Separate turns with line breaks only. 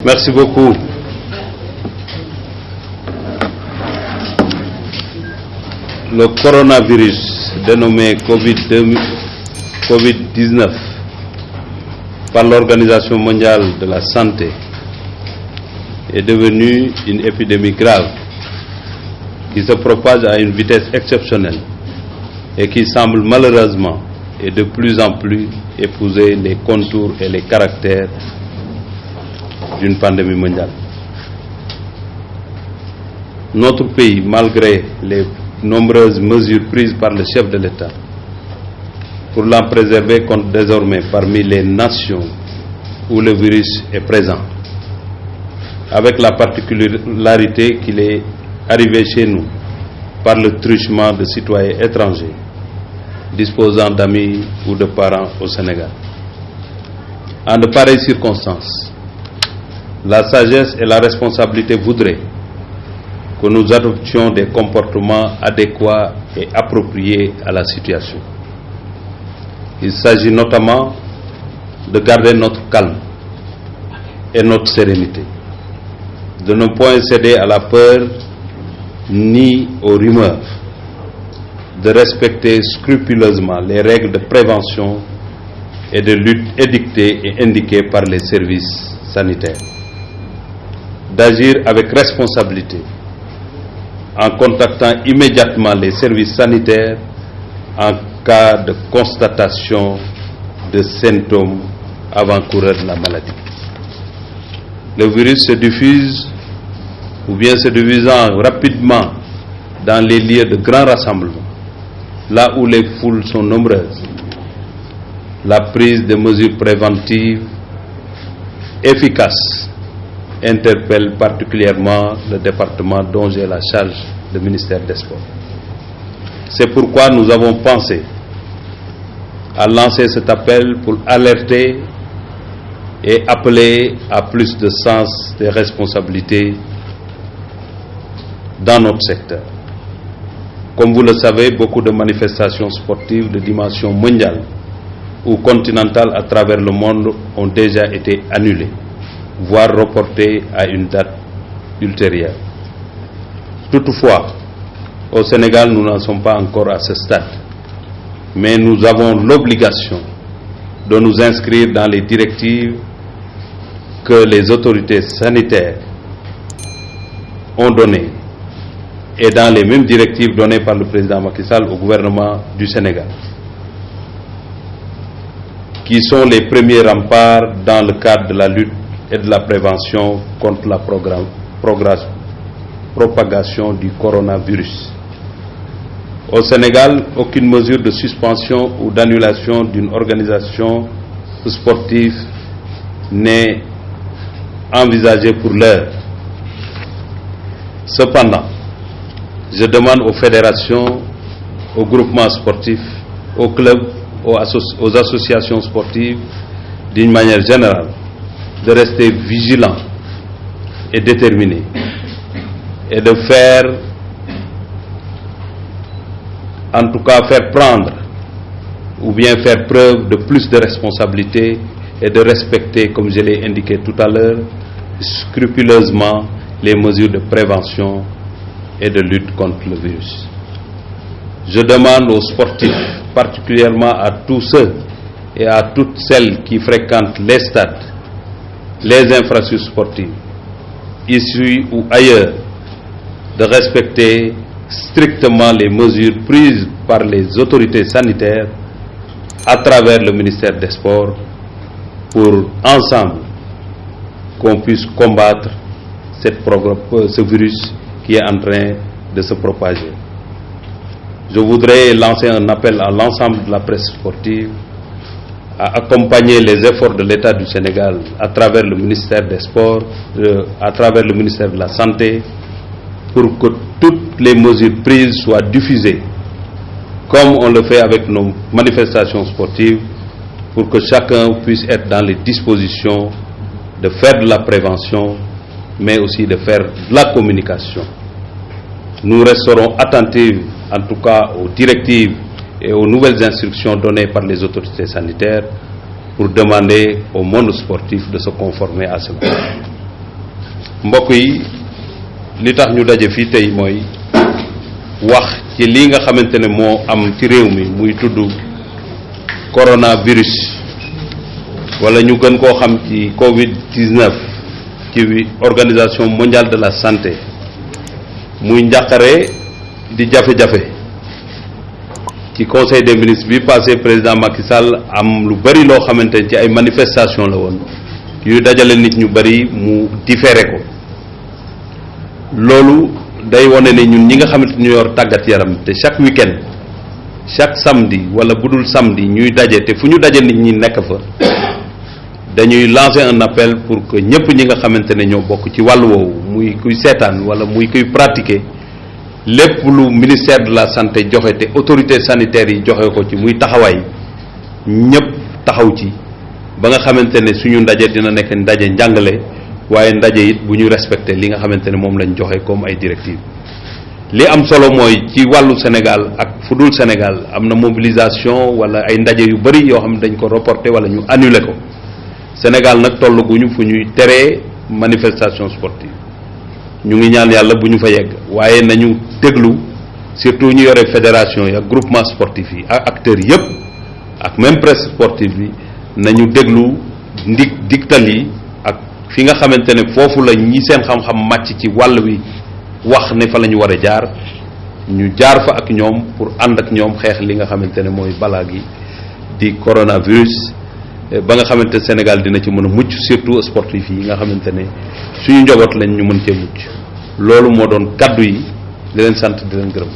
Merci beaucoup. Le coronavirus dénommé Covid-19 par l'Organisation mondiale de la santé est devenu une épidémie grave qui se propage à une vitesse exceptionnelle et qui semble malheureusement et de plus en plus épouser les contours et les caractères d'une pandémie mondiale. Notre pays, malgré les nombreuses mesures prises par le chef de l'État pour l'en préserver, compte désormais parmi les nations où le virus est présent, avec la particularité qu'il est arrivé chez nous par le truchement de citoyens étrangers disposant d'amis ou de parents au Sénégal. En de pareilles circonstances, la sagesse et la responsabilité voudraient que nous adoptions des comportements adéquats et appropriés à la situation. Il s'agit notamment de garder notre calme et notre sérénité, de ne point céder à la peur ni aux rumeurs, de respecter scrupuleusement les règles de prévention et de lutte édictées et indiquées par les services sanitaires, d'agir avec responsabilité en contactant immédiatement les services sanitaires en cas de constatation de symptômes avant-coureurs de la maladie. Le virus se diffuse ou bien se diffusant rapidement dans les lieux de grands rassemblements, là où les foules sont nombreuses. La prise de mesures préventives efficaces interpelle particulièrement le département dont j'ai la charge, le ministère des Sports. C'est pourquoi nous avons pensé à lancer cet appel pour alerter et appeler à plus de sens des responsabilités dans notre secteur. Comme vous le savez, beaucoup de manifestations sportives de dimension mondiale ou continentale à travers le monde ont déjà été annulées, voire reportées à une date ultérieure. Toutefois, au Sénégal, nous n'en sommes pas encore à ce stade, mais nous avons l'obligation de nous inscrire dans les directives que les autorités sanitaires ont données et dans les mêmes directives données par le président Macky Sall au gouvernement du Sénégal, qui sont les premiers remparts dans le cadre de la lutte et de la prévention contre la propagation du coronavirus. Au Sénégal, aucune mesure de suspension ou d'annulation d'une organisation sportive n'est envisagée pour l'heure. Cependant, je demande aux fédérations, aux groupements sportifs, aux clubs, aux associations sportives, d'une manière générale, de rester vigilants et déterminés et de faire, en tout cas faire prendre ou bien faire preuve de plus de responsabilité et de respecter, comme je l'ai indiqué tout à l'heure, scrupuleusement les mesures de prévention et de lutte contre le virus. Je demande aux sportifs, particulièrement à tous ceux et à toutes celles qui fréquentent les stades, les infrastructures sportives, ici ou ailleurs, de respecter strictement les mesures prises par les autorités sanitaires à travers le ministère des Sports pour ensemble qu'on puisse combattre ce virus qui est en train de se propager. Je voudrais lancer un appel à l'ensemble de la presse sportive à accompagner les efforts de l'État du Sénégal à travers le ministère des Sports, à travers le ministère de la Santé, pour que toutes les mesures prises soient diffusées, comme on le fait avec nos manifestations sportives, pour que chacun puisse être dans les dispositions de faire de la prévention, mais aussi de faire de la communication. Nous resterons attentifs, en tout cas, aux directives et aux nouvelles instructions données par les autorités sanitaires pour demander au monde sportif de se conformer à ce point. mbokk yi li tax ñu daje fii tey mooy wax ci lii nga xamante ne moo am ci réew mi muy tudd coronavirus wala ñu gën koo xam ci Covid-19 ci organisation mondiale de la santé muy njàqare di jafe-jafe ci conseil des ministres bi passé président Macky Sall am lu bari loo xamante ne ci ay manifestation la woon yuy dajale nit ñu bari mu différé ko loolu day wone ne ñun ñi nga xamante ñu yor tàggat yaram te chaque week-end chaque samedi wala budul samedi ñuy daje te fu ñu daje nit ñi nekk fa dañuy lancer un appel pour que ñëpp ñi nga xamante ne ñoo bokk ci wàllu woowu muy kuy seetaan wala muy kuy pratiquer lépp lu ministère de la santé joxe te autorités sanitaires yi joxe ko ci muy taxawaay ñëpp taxaw ci ba nga xamante ne suñu ndaje dina nekk ndaje njàngale waaye ndaje it bu ñu respecté li nga xamante ne moom lañ joxe comme ay directives li am solo mooy ci wàllu Sénégal ak fu dul Sénégal am na mobilisation wala ay ndaje yu bari yoo xam ne dañ ko reporté wala ñu annulé ko Sénégal nag tollaguñu fu ñuy teree manifestation sportive ñu ngi ñaan yàlla bu ñu fa yegg waaye nañu déglu surtout ñu yore fédération yi ak groupement sportif yi ak acteurs yëpp ak même presse sportive bi nañu déglu digtal yi ak fi nga xamante ne foofu la ñi seen xam-xam màcc ci wàll wi wax ne fa la ñu war a jaar ñu jaar fa ak ñoom pour ànd ak ñoom xeex li nga xamante ne mooy balaa gi di coronavirus ba nga xamante Sénégal dina ci mën a mucc surtout sportif yi nga xamante ne suñu njaboot lañ ñu mën cee mucc loolu moo doon kaddu yi di leen sant di leen gërëm.